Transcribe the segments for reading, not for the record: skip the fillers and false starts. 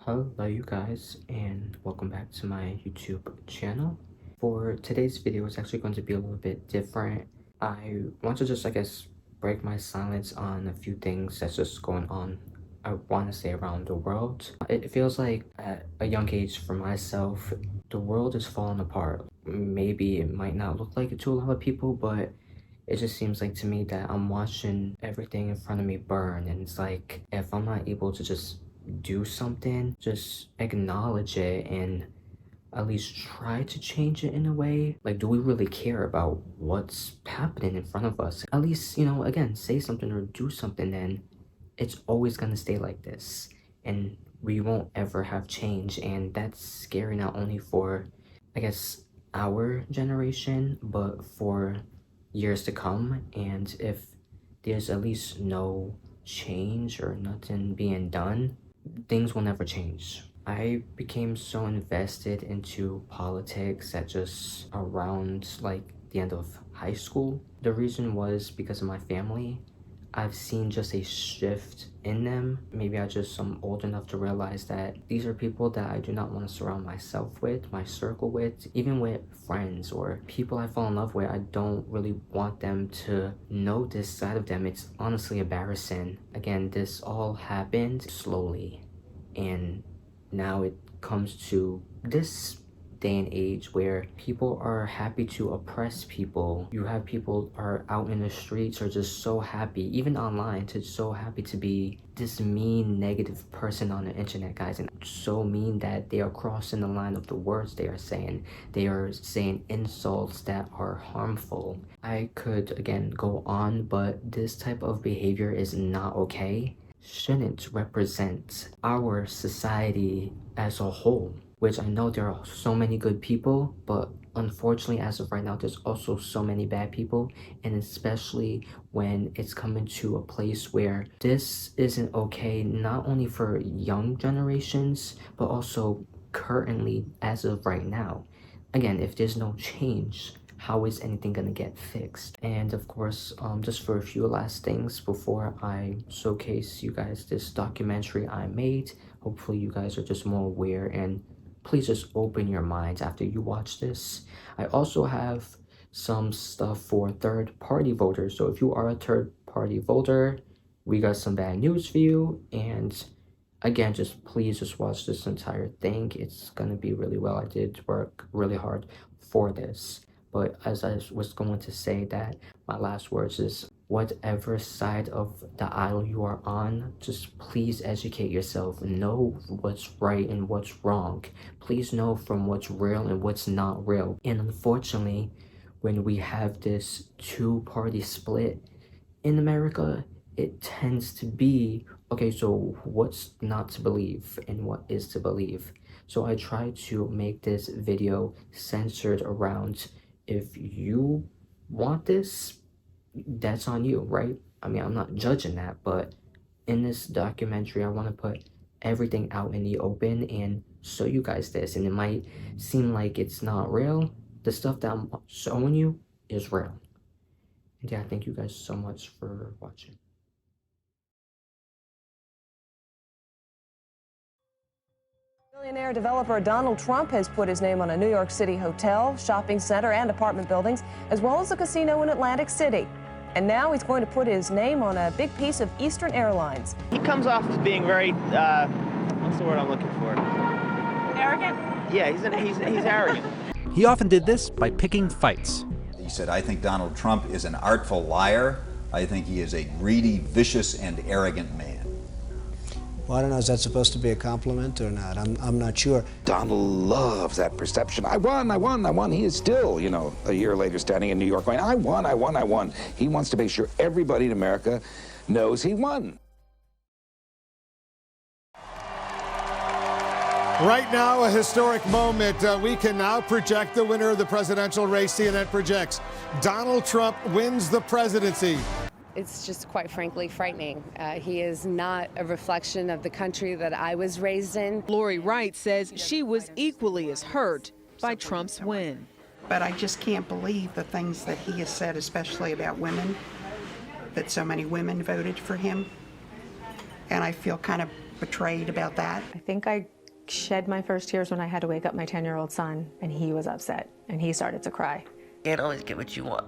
Hello you guys, and welcome back to my YouTube channel. For today's video, it's actually going to be a little bit different. I want to just, break my silence on a few things that's just going on, I want to say, around the world. It feels like at a young age for myself, the world is falling apart. Maybe it might not look like it to a lot of people, but it just seems like to me that I'm watching everything in front of me burn, and it's like if I'm not able to just do something, just acknowledge it and at least try to change it in a way. Like, do we really care about what's happening in front of us? At least, again, say something or do something, then it's always gonna stay like this. And we won't ever have change. And that's scary not only for, I guess, our generation, but for years to come. And if there's at least no change or nothing being done, things will never change. I became so invested into politics at just around like the end of high school. The reason was because of my family. I've seen just a shift in them. Maybe I just am old enough to realize that these are people that I do not want to surround myself with, my circle with, even with friends or people I fall in love with. I don't really want them to know this side of them. It's honestly embarrassing. Again, this all happened slowly, and now it comes to this day and age where people are happy to oppress people. You have people are out in the streets are just so happy, even online, to so happy to be this mean, negative person on the internet, guys, and so mean that they are crossing the line of the words they are saying. They are saying insults that are harmful. I could, again, go on, but this type of behavior is not okay. Shouldn't represent our society as a whole, which I know there are so many good people, but unfortunately as of right now there's also so many bad people, and especially when it's coming to a place where this isn't okay, not only for young generations but also currently as of right now. Again, if there's no change, how is anything gonna get fixed? And of course, just for a few last things before I showcase you guys this documentary I made, hopefully you guys are just more aware, and please just open your minds after you watch this. I also have some stuff for third-party voters, so if you are a third-party voter, we got some bad news for you. And again, just please just watch this entire thing. It's gonna be really well. I did work really hard for this. But as I was going to say, that my last words is, whatever side of the aisle you are on, just please educate yourself. Know what's right and what's wrong. Please know from what's real and what's not real. And unfortunately, when we have this two-party split in America, it tends to be, okay, so what's not to believe and what is to believe? So I try to make this video centered around, if you want this, that's on you, right? I mean, I'm not judging that, but in this documentary, I want to put everything out in the open and show you guys this. And it might seem like it's not real. The stuff that I'm showing you is real. And yeah, thank you guys so much for watching. Billionaire developer Donald Trump has put his name on a New York City hotel, shopping center, and apartment buildings, as well as a casino in Atlantic City. And now he's going to put his name on a big piece of Eastern Airlines. He comes off as being very, what's the word I'm looking for? Arrogant? Yeah, he's arrogant. He often did this by picking fights. He said, I think Donald Trump is an artful liar. I think he is a greedy, vicious, and arrogant man. Well, I don't know, is that supposed to be a compliment or not? I'm not sure. Donald loves that perception. I won. He is still, a year later standing in New York going, I won. He wants to make sure everybody in America knows he won. Right now, a historic moment. We can now project the winner of the presidential race. CNN projects Donald Trump wins the presidency. It's just quite frankly frightening. He is not a reflection of the country that I was raised in. Lori Wright says she was equally as hurt by Trump's win. But I just can't believe the things that he has said, especially about women, that so many women voted for him. And I feel kind of betrayed about that? I think I shed my first tears when I had to wake up my 10-year-old son, and he was upset, and he started to cry. You can't always get what you want.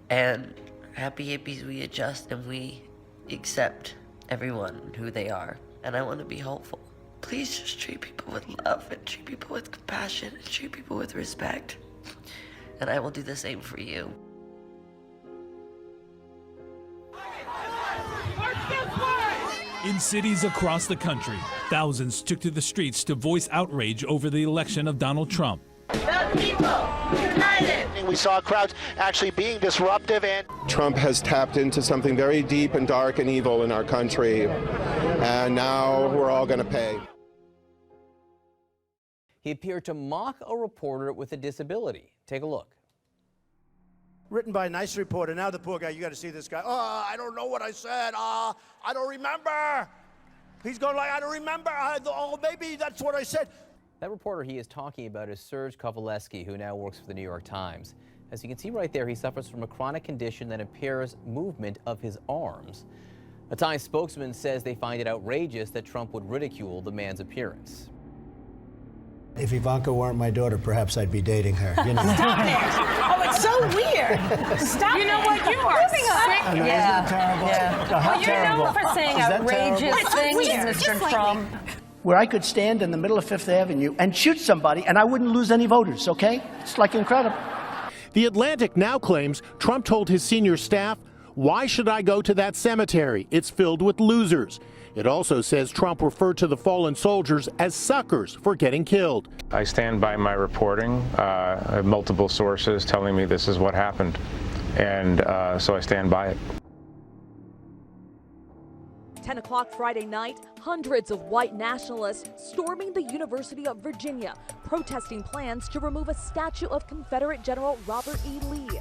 And happy hippies, we adjust and we accept everyone who they are. And I want to be hopeful. Please just treat people with love and treat people with compassion and treat people with respect. And I will do the same for you. In cities across the country, thousands took to the streets to voice outrage over the election of Donald Trump. The people united! We saw crowds actually being disruptive, and Trump has tapped into something very deep and dark and evil in our country, and now we're all going to pay. He appeared to mock a reporter with a disability. Take a look. Written by a nice reporter. Now the poor guy, you got to see this guy. Oh, I don't know what I said. I don't remember. He's going like, I don't remember. Oh, maybe that's what I said. That reporter he is talking about is Serge Kovaleski, who now works for the New York Times. As you can see right there, he suffers from a chronic condition that impairs movement of his arms. A Times spokesman says they find it outrageous that Trump would ridicule the man's appearance. If Ivanka weren't my daughter, perhaps I'd be dating her. You know. Stop it! Oh, it's so weird. Stop. You know what? You are sick. Isn't that terrible? Yeah. Well, you're known for saying outrageous things, Mr. Trump. Where I could stand in the middle of Fifth Avenue and shoot somebody and I wouldn't lose any voters, okay? It's like incredible. The Atlantic now claims Trump told his senior staff, "Why should I go to that cemetery? It's filled with losers." It also says Trump referred to the fallen soldiers as suckers for getting killed. I stand by my reporting. I have multiple sources telling me this is what happened, and so I stand by it. 10 o'clock Friday night, hundreds of white nationalists storming the University of Virginia, protesting plans to remove a statue of Confederate General Robert E. Lee.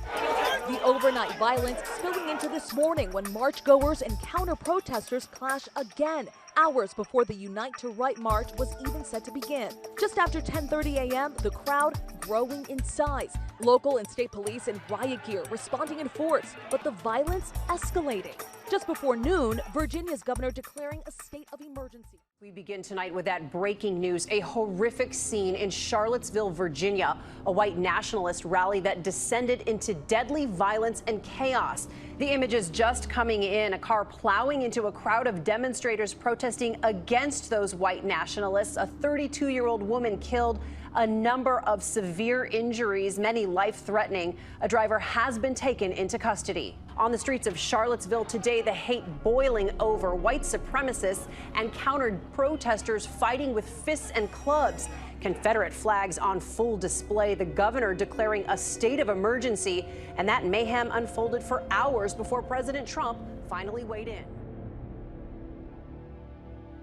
The overnight violence spilling into this morning when marchgoers and counter-protesters clash again, hours before the Unite to Right march was even set to begin. Just after 10:30 a.m., the crowd growing in size. Local and state police in riot gear responding in force, but the violence escalating. Just before noon, Virginia's governor declaring a state of emergency. We begin tonight with that breaking news, a horrific scene in Charlottesville, Virginia, a white nationalist rally that descended into deadly violence and chaos. The images just coming in, a car plowing into a crowd of demonstrators protesting against those white nationalists, a 32-year-old woman killed, a number of severe injuries, many life-threatening. A driver has been taken into custody. On the streets of Charlottesville today, the hate boiling over, white supremacists and counter-protesters fighting with fists and clubs. Confederate flags on full display, the governor declaring a state of emergency, and that mayhem unfolded for hours before President Trump finally weighed in.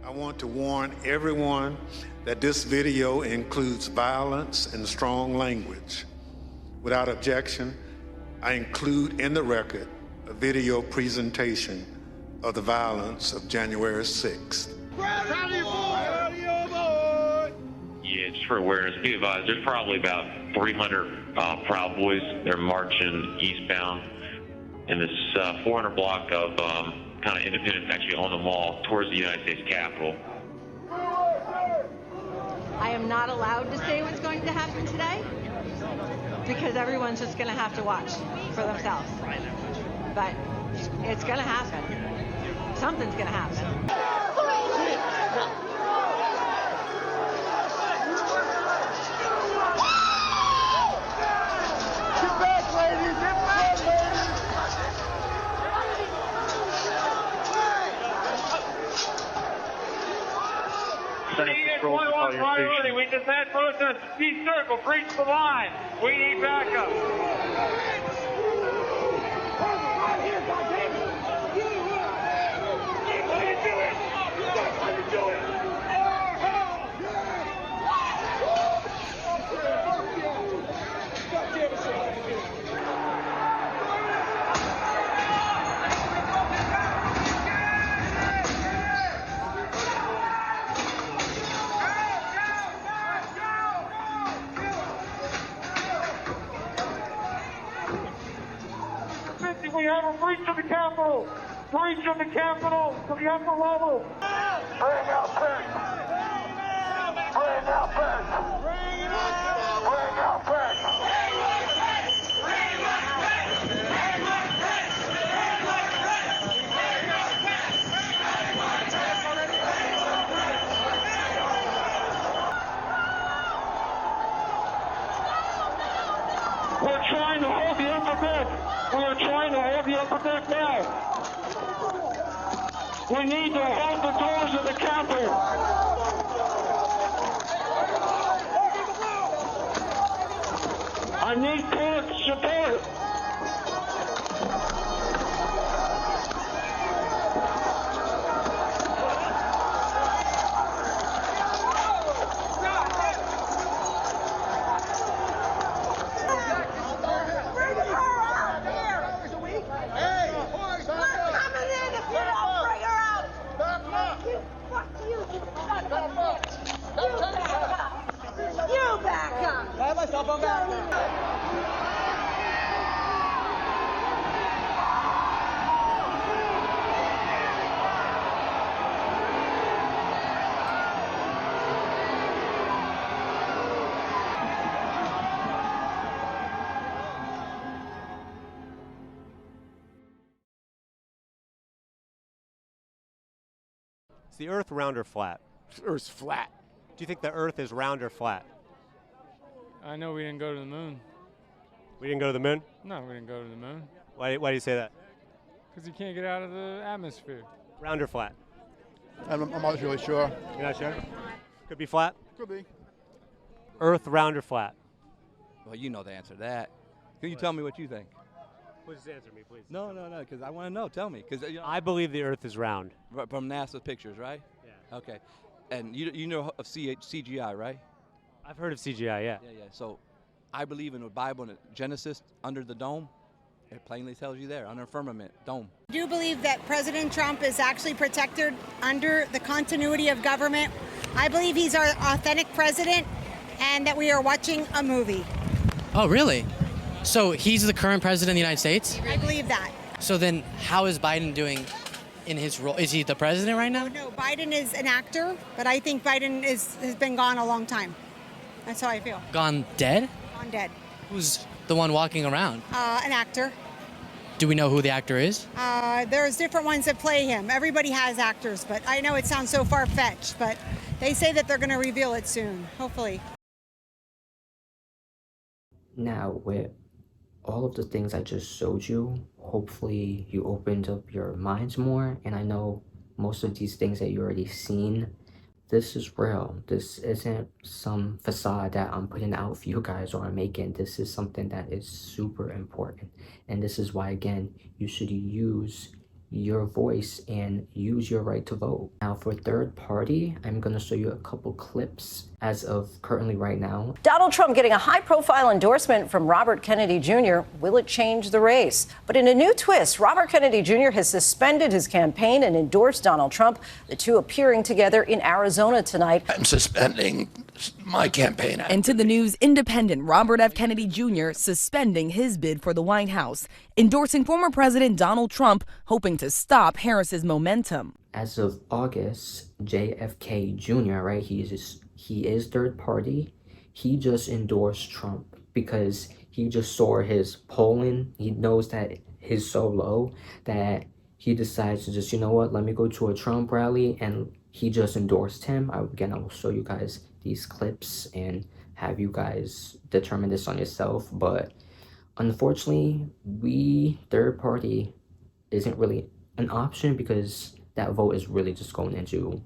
I want to warn everyone that this video includes violence and strong language. Without objection, I include in the record a video presentation of the violence of January 6th. Yeah, just for awareness, be advised, there's probably about 300 Proud Boys. They're marching eastbound in this 400 block of kind of Independence, actually on the mall towards the United States Capitol. I am not allowed to say what's going to happen today because everyone's just going to have to watch for themselves. But it's going to happen. Something's going to happen. Get back, ladies! Get back, ladies! Priority. We just had protesters. Circle, breach the line. We need backup. We have a breach of the Capitol! Breach of the Capitol to the upper level! We're trying to hold the upper deck. We are trying to hold the upper deck now. We need to hold the doors of the Capitol. I need court support. Is the Earth round or flat? Earth's flat. Do you think the Earth is round or flat? I know we didn't go to the moon. We didn't go to the moon? No, we didn't go to the moon. Why do you say that? Because you can't get out of the atmosphere. Round or flat? I'm not really sure. You're not sure? Could be flat? Could be. Earth round or flat? Well, you know the answer to that. Can you tell me what you think? Please answer me, please. No, because I want to know. Tell me. Because I believe the Earth is round. From NASA pictures, right? Yeah. Okay. And you know of CGI, right? I've heard of CGI, yeah. Yeah. So I believe in the Bible and Genesis under the dome. It plainly tells you there, under firmament, dome. Do you believe that President Trump is actually protected under the continuity of government? I believe he's our authentic president and that we are watching a movie. Oh, really? So he's the current president of the United States? I believe that. So then how is Biden doing in his role? Is he the president right now? No, Biden is an actor, but I think Biden has been gone a long time. That's how I feel. Gone dead? Gone dead. Who's the one walking around? An actor. Do we know who the actor is? There's different ones that play him. Everybody has actors, but I know it sounds so far-fetched, but they say that they're going to reveal it soon, hopefully. Now, with all of the things I just showed you, hopefully you opened up your minds more, and I know most of these things that you already seen, this is real. This isn't some facade that I'm putting out for you guys or I'm making. This is something that is super important, and this is why, again, you should use your voice and use your right to vote. Now for third party, I'm gonna show you a couple clips as of currently right now. Donald Trump getting a high-profile endorsement from Robert Kennedy Jr. Will it change the race? But in a new twist, Robert Kennedy Jr. has suspended his campaign and endorsed Donald Trump, the two appearing together in Arizona tonight. I'm suspending my campaign. And to the news, independent Robert F. Kennedy Jr. suspending his bid for the White House, endorsing former President Donald Trump, hoping to stop Harris's momentum. As of August, JFK Jr., right, he is third party. He just endorsed Trump because he just saw his polling. He knows that he's so low that he decides to just, you know what, let me go to a Trump rally, and he just endorsed him. I will show you guys these clips and have you guys determine this on yourself. But unfortunately, third party isn't really an option because that vote is really just going into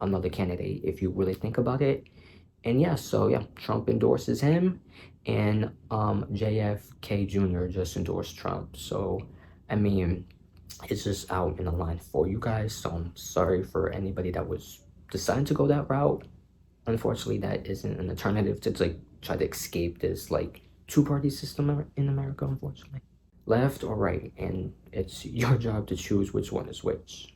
another candidate if you really think about it. And yeah, so yeah, Trump endorses him, and JFK Jr. just endorsed Trump. So I mean, it's just out in the line for you guys. So I'm sorry for anybody that was deciding to go that route. Unfortunately, that isn't an alternative to like try to escape this like two-party system in America, unfortunately. Left or right, and it's your job to choose which one is which.